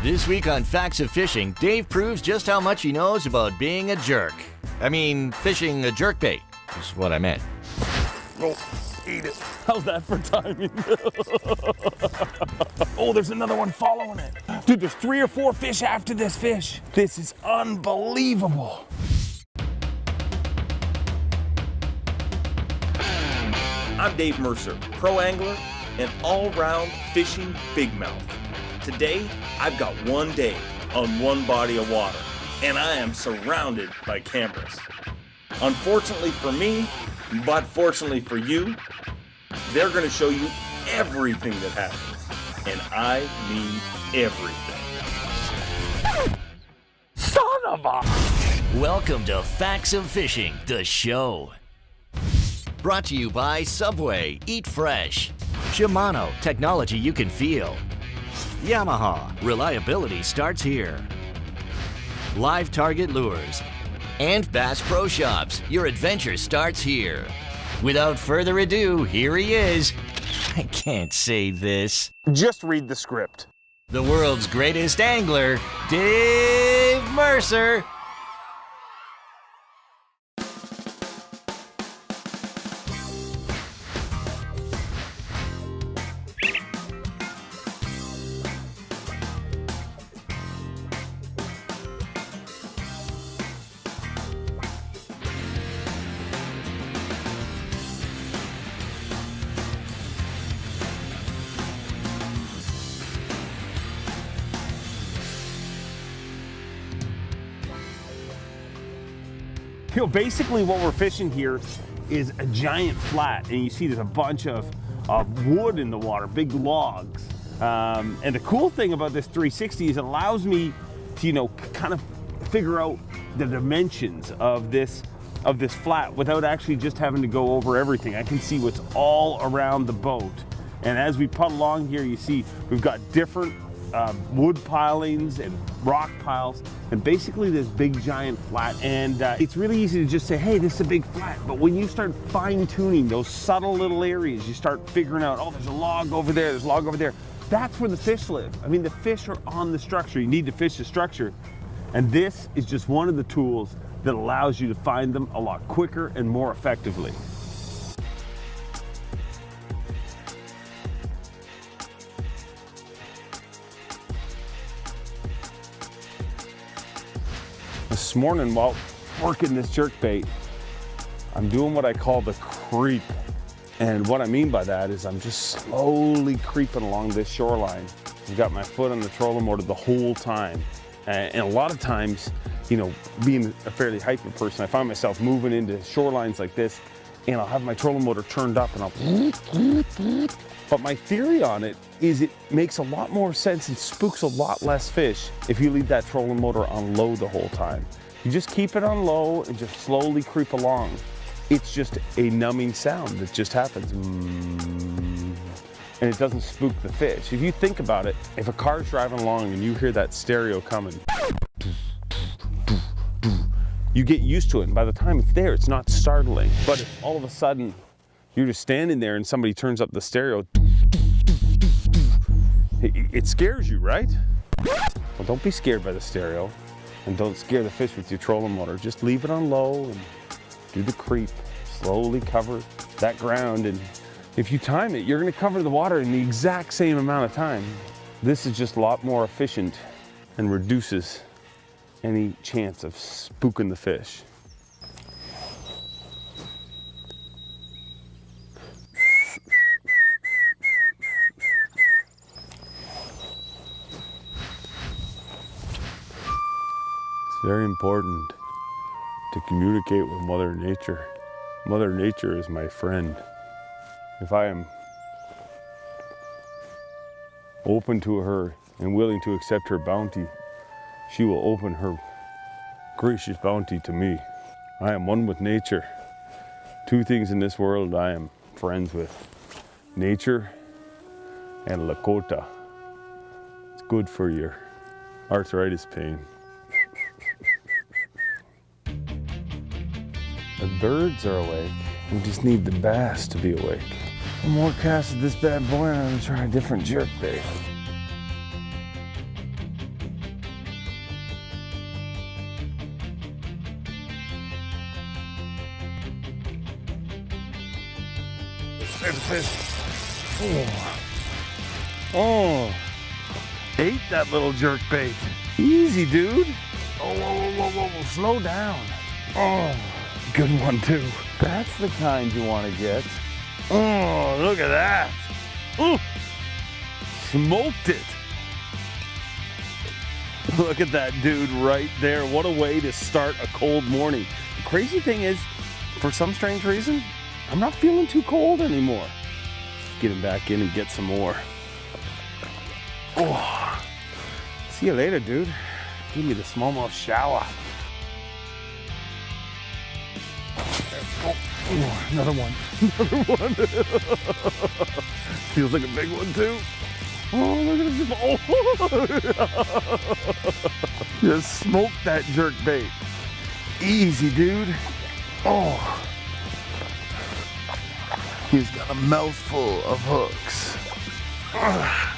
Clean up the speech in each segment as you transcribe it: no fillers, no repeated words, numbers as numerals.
This week on Facts of Fishing, Dave proves just how much he knows about being a jerk. I mean, fishing a jerkbait is what I meant. Oh, eat it. How's that for timing? Oh, there's another one following it. Dude, there's 3 or 4 fish after this fish. This is unbelievable. I'm Dave Mercer, pro angler and all-round fishing big mouth. Today, I've got one day on one body of water, and I am surrounded by cameras. Unfortunately for me, but fortunately for you, they're going to show you everything that happens, and I mean everything. Son of a... Welcome to Facts of Fishing, the show. Brought to you by Subway, Eat Fresh. Shimano, technology you can feel. Yamaha, reliability starts here. Live Target Lures. And Bass Pro Shops, your adventure starts here. Without further ado, here he is. I can't say this. Just read the script. The world's greatest angler, Dave Mercer. You know, basically what we're fishing here is a giant flat, and you see there's a bunch of wood in the water, big logs. And the cool thing about this 360 is it allows me to, you know, kind of figure out the dimensions of this flat without actually just having to go over everything. I can see what's all around the boat. And as we putt along here, you see we've got different wood pilings and rock piles, and basically this big giant flat. And it's really easy to just say, hey, this is a big flat. But when you start fine-tuning those subtle little areas, you start figuring out, oh, there's a log over there, there's a log over there. That's where the fish live. I mean, the fish are on the structure. You need to fish the structure. And this is just one of the tools that allows you to find them a lot quicker and more effectively. This morning, while working this jerkbait, I'm doing what I call the creep. And what I mean by that is I'm just slowly creeping along this shoreline. I've got my foot on the trolling motor the whole time. And a lot of times, you know, being a fairly hyper person, I find myself moving into shorelines like this, and I'll have my trolling motor turned up and I'll... But my theory on it is it makes a lot more sense and spooks a lot less fish if you leave that trolling motor on low the whole time. You just keep it on low and just slowly creep along. It's just a numbing sound that just happens. And it doesn't spook the fish. If you think about it, if a car's driving along and you hear that stereo coming, you get used to it, and by the time it's there, it's not startling. But if all of a sudden you're just standing there and somebody turns up the stereo, it scares you, right? Well, don't be scared by the stereo, and don't scare the fish with your trolling motor. Just leave it on low and do the creep. Slowly cover that ground, and if you time it, you're gonna cover the water in the exact same amount of time. This is just a lot more efficient and reduces any chance of spooking the fish. It's very important to communicate with Mother Nature. Mother Nature is my friend. If I am open to her and willing to accept her bounty, she will open her gracious bounty to me. I am one with nature. 2 things in this world I am friends with: nature and Lakota. It's good for your arthritis pain. The birds are awake. We just need the bass to be awake. One more cast of this bad boy and I'm gonna try a different jerkbait. There's a fish. Oh. Ate that little jerkbait. Easy, dude. Oh, whoa, slow down. Oh, good one too. That's the kind you want to get. Oh, look at that. Ooh. Smoked it. Look at that dude right there. What a way to start a cold morning. The crazy thing is, for some strange reason, I'm not feeling too cold anymore. Get him back in and get some more. Oh, see you later, dude. Give me the smallmouth shower. Oh, another one. Another one. Feels like a big one too. Oh, look at this. Oh. Just smoked that jerkbait. Easy, dude. Oh. He's got a mouthful of hooks. Oh.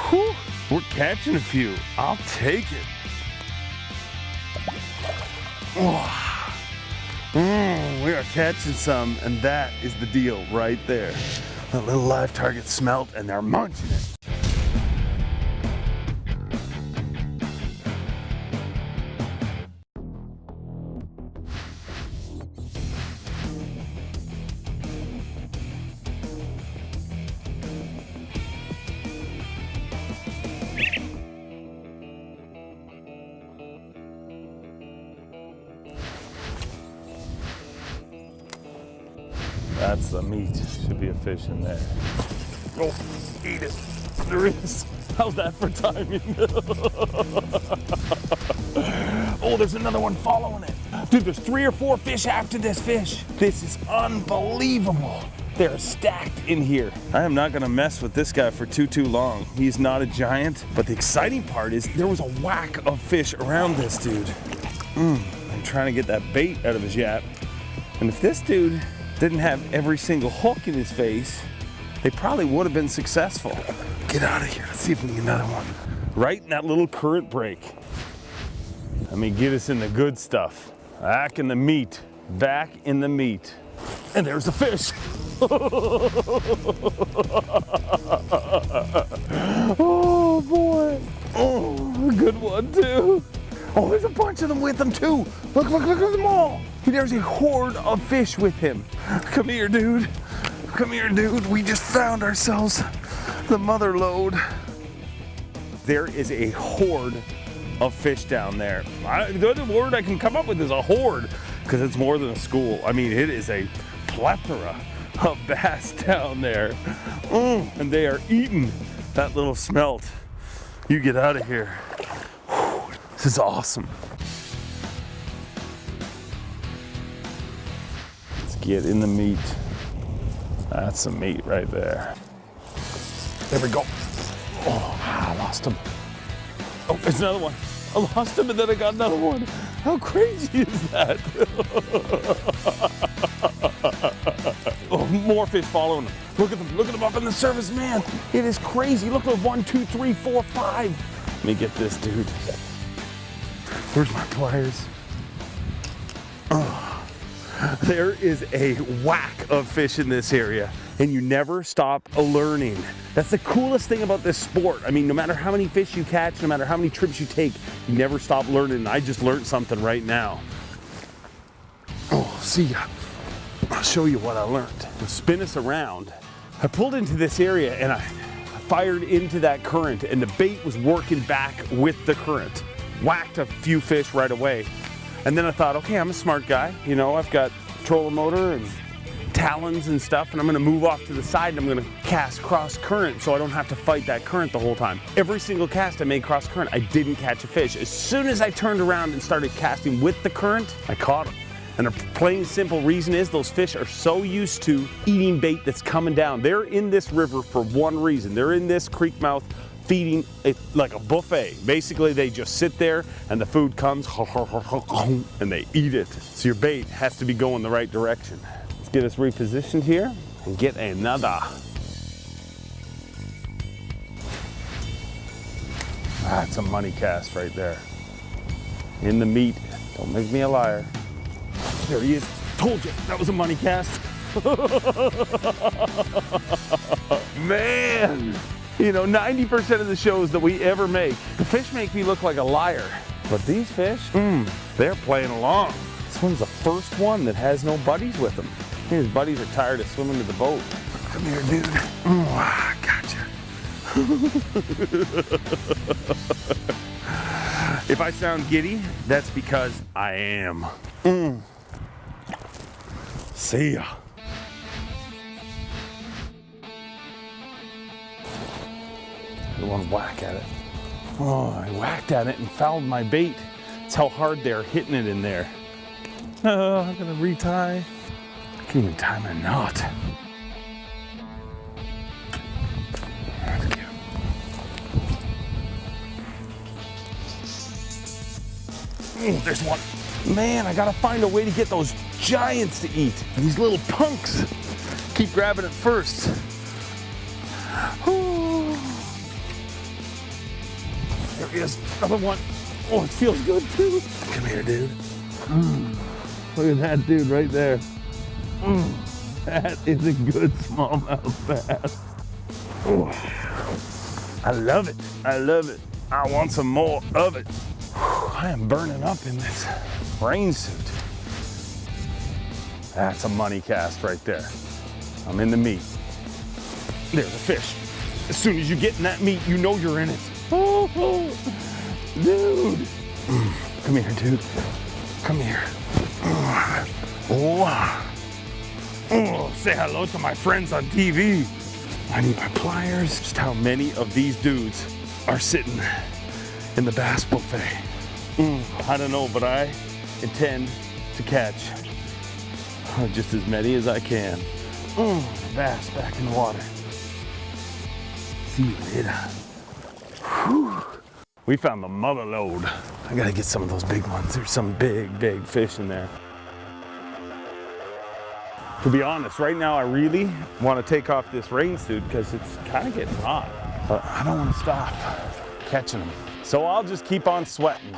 Whew. We're catching a few. I'll take it. Oh. We are catching some, and that is the deal right there. That little live target smelt, and they're munching it. That's the meat. Should be a fish in there. Oh, eat it. There is. How's that for timing? Oh, there's another one following it. Dude, there's 3 or 4 fish after this fish. This is unbelievable. They're stacked in here. I am not gonna mess with this guy for too long. He's not a giant, but the exciting part is there was a whack of fish around this dude. I'm trying to get that bait out of his yap. And if this dude didn't have every single hook in his face, they probably would have been successful. Get out of here. Let's see if we can get another one. Right in that little current break. Let me get us in the good stuff. Back in the meat. Back in the meat. And there's a fish. Oh boy. Oh, good one too. Oh, there's a bunch of them with him too. Look at them all. There's a horde of fish with him. Come here, dude. Come here, dude. We just found ourselves the mother lode. There is a horde of fish down there. The only word I can come up with is a horde, because it's more than a school. I mean, it is a plethora of bass down there. And they are eating that little smelt. You get out of here. Whew, this is awesome. Get in the meat. That's some meat right there. There we go. Oh, I lost him. Oh, there's another one. I lost him and then I got another one. How crazy is that? Oh, more fish following him. Look at them up in the surface, man. It is crazy. Look at 1, 2, 3, 4, 5. Let me get this dude. Where's my pliers? Oh. There is a whack of fish in this area, and you never stop learning. That's the coolest thing about this sport. I mean, no matter how many fish you catch, no matter how many trips you take, you never stop learning. And I just learned something right now. Oh, see ya. I'll show you what I learned. To spin us around, I pulled into this area and I fired into that current, and the bait was working back with the current. Whacked a few fish right away. And then I thought, okay, I'm a smart guy. You know, I've got trolling motor and talons and stuff, and I'm gonna move off to the side and I'm gonna cast cross current so I don't have to fight that current the whole time. Every single cast I made cross current, I didn't catch a fish. As soon as I turned around and started casting with the current, I caught them. And the plain simple reason is those fish are so used to eating bait that's coming down. They're in this river for one reason. They're in this creek mouth feeding it like a buffet. Basically, they just sit there and the food comes and they eat it. So your bait has to be going the right direction. Let's get us repositioned here and get another. That's a money cast right there. In the meat. Don't make me a liar. There he is. Told you, that was a money cast. Man, you know, 90% of the shows that we ever make, the fish make me look like a liar. But these fish, they're playing along. This one's the first one that has no buddies with him. His buddies are tired of swimming to the boat. Come here, dude. Gotcha. If I sound giddy, that's because I am. See ya. The one whack at it. Oh, I whacked at it and fouled my bait. That's how hard they're hitting it in there. Oh, I'm gonna retie. I can't even tie my knot. There's one. Man, I gotta find a way to get those giants to eat. These little punks keep grabbing it first. There he is, another one. Oh, it feels good too. Come here, dude. Look at that dude right there. That is a good smallmouth bass. I love it. I love it. I want some more of it. I am burning up in this rain suit. That's a money cast right there. I'm in the meat. There's a fish. As soon as you get in that meat, you know you're in it. Oh, dude. Come here, dude. Come here. Oh, say hello to my friends on TV. I need my pliers. Just how many of these dudes are sitting in the bass buffet? I don't know, but I intend to catch just as many as I can. Bass back in the water. See you later. Whew. We found the mother lode. I gotta get some of those big ones. There's some big, big fish in there. To be honest, right now I really want to take off this rain suit because it's kind of getting hot. But I don't want to stop catching them. So I'll just keep on sweating.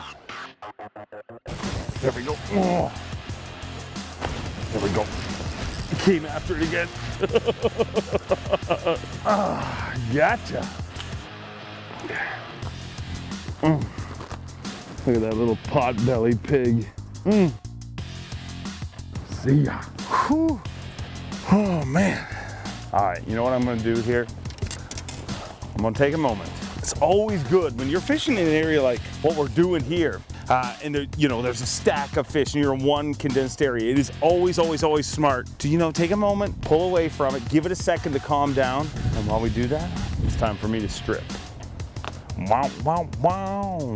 There we go. Oh. There we go. Came after it again. Gotcha. Look at that little pot-bellied pig. See ya. Whew. Oh man. All right, you know what I'm gonna do here? I'm gonna take a moment. It's always good when you're fishing in an area like what we're doing here, and there, there's a stack of fish and you're in one condensed area. It is always, always, always smart to, take a moment, pull away from it, give it a second to calm down. And while we do that, it's time for me to strip. Wow, wow, wow.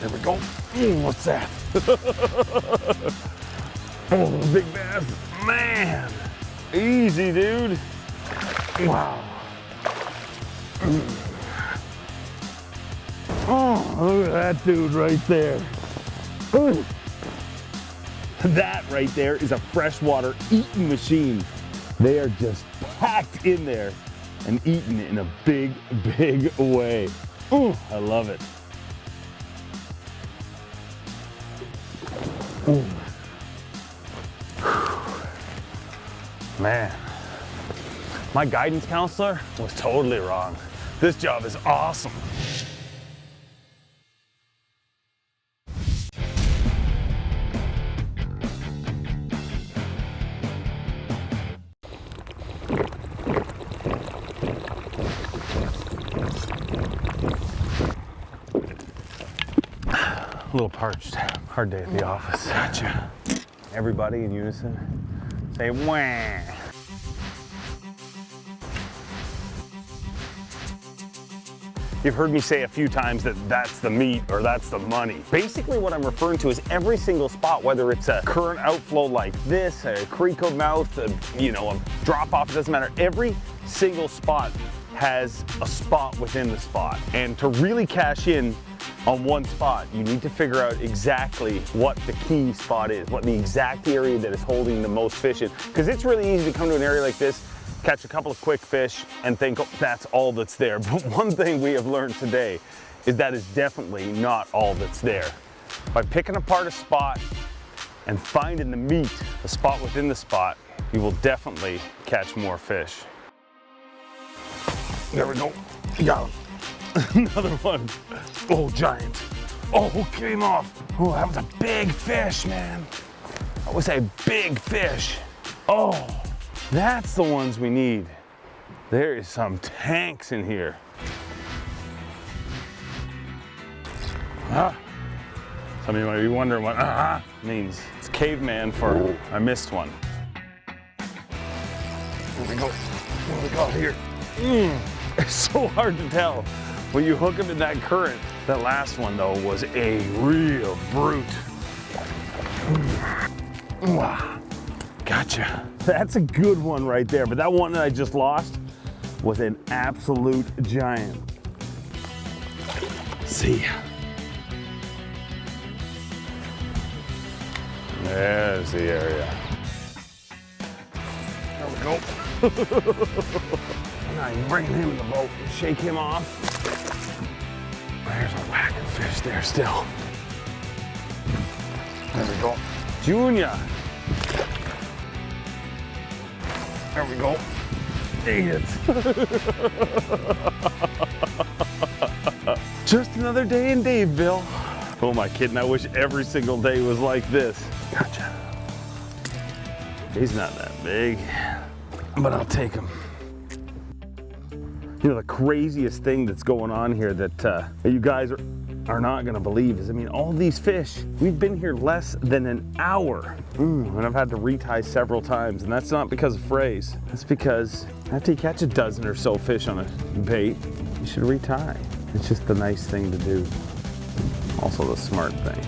There we go. What's that? Oh, big bass. Man. Easy, dude. Wow. Oh, look at that dude right there. Ooh. That right there is a freshwater eating machine. They are just packed in there and eating in a big, big way. Ooh, I love it. Ooh. Man, my guidance counselor was totally wrong. This job is awesome. A little parched, hard day at the office. Gotcha. Everybody in unison, say wah. You've heard me say a few times that that's the meat or that's the money. Basically what I'm referring to is every single spot, whether it's a current outflow like this, a creek of mouth, a drop off, it doesn't matter. Every single spot has a spot within the spot. And to really cash in on one spot, you need to figure out exactly what the key spot is, what the exact area that is holding the most fish in. Because it's really easy to come to an area like this, catch a couple of quick fish, and think, oh, that's all that's there. But one thing we have learned today is that is definitely not all that's there. By picking apart a spot and finding the meat, the spot within the spot, you will definitely catch more fish. There we go. Got him. Another one. Oh, giant. Oh, came off. Oh, that was a big fish, man. That was a big fish. Oh, that's the ones we need. There is some tanks in here. Some of you might be wondering what means. It's caveman for I missed one. Here we go. What do we got here? It's so hard to tell when you hook them in that current. That last one though was a real brute. Gotcha. That's a good one right there, but that one that I just lost was an absolute giant. See ya. There's the area. There we go. Now you bring him in the boat and shake him off. There's a whacking fish there still. There we go. Junior. There we go. Dang it. Just another day in Daveville. Oh, my kidding, I wish every single day was like this. Gotcha. He's not that big, but I'll take him. You know, the craziest thing that's going on here that you guys are not gonna believe is, I mean, all these fish, we've been here less than an hour. And I've had to retie several times, and that's not because of frays. That's because after you catch a dozen or so fish on a bait, you should retie. It's just the nice thing to do. Also the smart thing.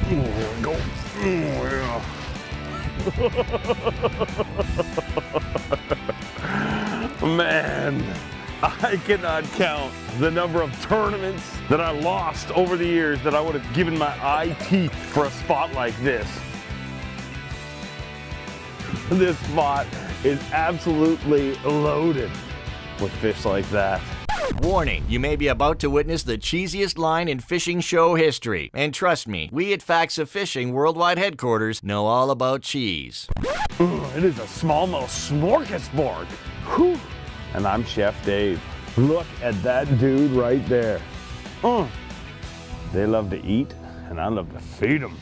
There we go. Yeah. Man, I cannot count the number of tournaments that I lost over the years that I would have given my eye teeth for a spot like this. This spot is absolutely loaded with fish like that. Warning, you may be about to witness the cheesiest line in fishing show history. And trust me, we at Facts of Fishing Worldwide Headquarters know all about cheese. It is a smallmouth smorgasbord. Whew. And I'm Chef Dave. Look at that dude right there. They love to eat, and I love to feed them.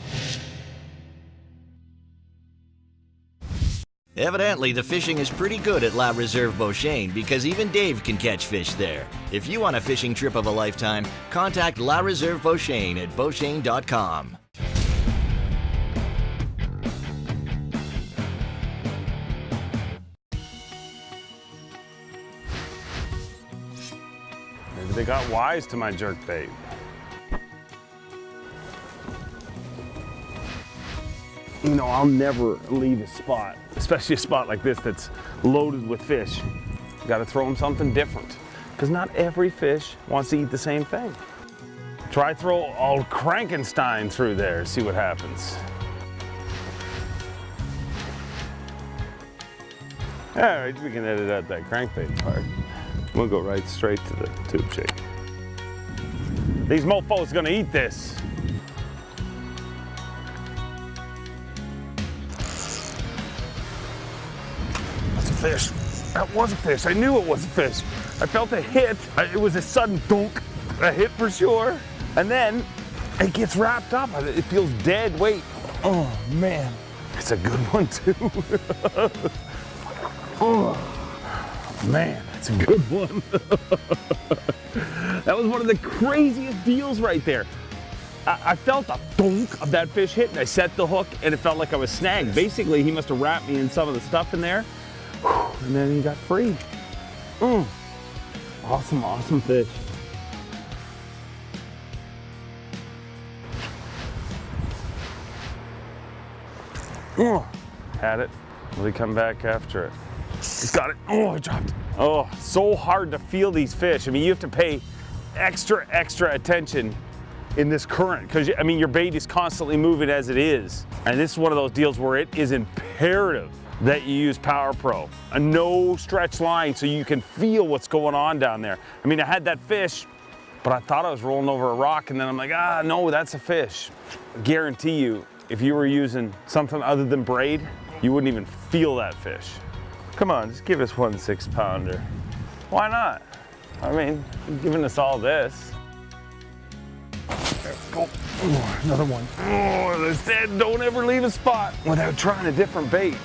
Evidently, the fishing is pretty good at La Reserve Beauchesne because even Dave can catch fish there. If you want a fishing trip of a lifetime, contact La Reserve Beauchesne at beauchesne.com. Maybe they got wise to my jerkbait. You know, I'll never leave a spot, especially a spot like this that's loaded with fish. You gotta throw them something different, because not every fish wants to eat the same thing. Try throw old Frankenstein through there, see what happens. All right, we can edit out that crankbait part. We'll go right straight to the tube shake. These mofos gonna eat this. Fish. That was a fish. I knew it was a fish. I felt a hit. It was a sudden dunk. A hit for sure. And then it gets wrapped up. It feels dead weight. Oh man. It's a good one too. Oh man, that's a good one. That was one of the craziest deals right there. I felt a thunk of that fish hit, and I set the hook and it felt like I was snagged. Basically, he must have wrapped me in some of the stuff in there. And then he got free. Awesome, awesome fish. Had it. Will he come back after it? He's got it. Oh, I dropped it. Oh, so hard to feel these fish. I mean, you have to pay extra attention in this current, because I mean, your bait is constantly moving as it is. And this is one of those deals where it is imperative that you use Power Pro. A no stretch line so you can feel what's going on down there. I mean, I had that fish, but I thought I was rolling over a rock, and then I'm like, no, that's a fish. I guarantee you, if you were using something other than braid, you wouldn't even feel that fish. Come on, just give us 1 6-pounder. Why not? I mean, you're giving us all this. There we go. Oh, another one. Oh, I said don't ever leave a spot without trying a different bait.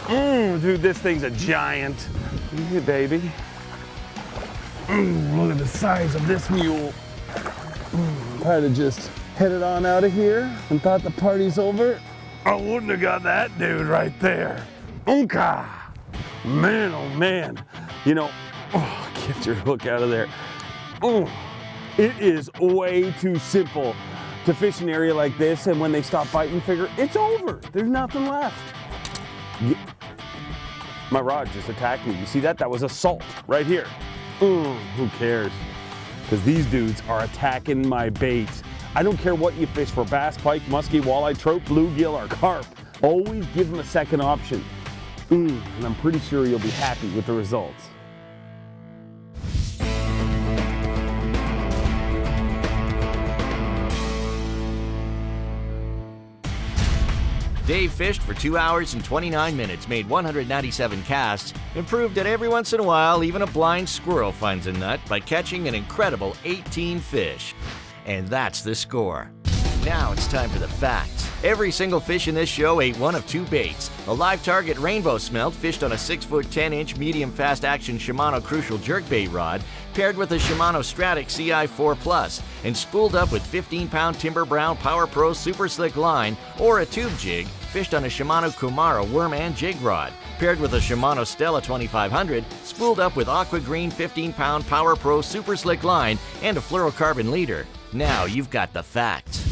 Dude, this thing's a giant. Look at baby. Look at the size of this mule. If I'd have just headed on out of here and thought the party's over, I wouldn't have got that dude right there. Unka! Man, oh man. You know, get your hook out of there. It is way too simple to fish an area like this, and when they stop biting, figure it's over. There's nothing left. My rod just attacked me. You see that? That was assault right here. Who cares? Because these dudes are attacking my bait. I don't care what you fish for, bass, pike, muskie, walleye, trout, bluegill, or carp. Always give them a second option. And I'm pretty sure you'll be happy with the results. Dave fished for 2 hours and 29 minutes, made 197 casts, and proved that every once in a while even a blind squirrel finds a nut by catching an incredible 18 fish. And that's the score. Now it's time for the facts. Every single fish in this show ate one of 2 baits. A live target rainbow smelt fished on a 6-foot 10-inch medium fast action Shimano Crucial jerkbait rod paired with a Shimano Stratic CI4 Plus and spooled up with 15-pound Timber Brown Power Pro Super Slick line or a tube jig fished on a Shimano Kumara worm and jig rod paired with a Shimano Stella 2500 spooled up with Aqua Green 15-pound Power Pro Super Slick line and a fluorocarbon leader. Now you've got the facts.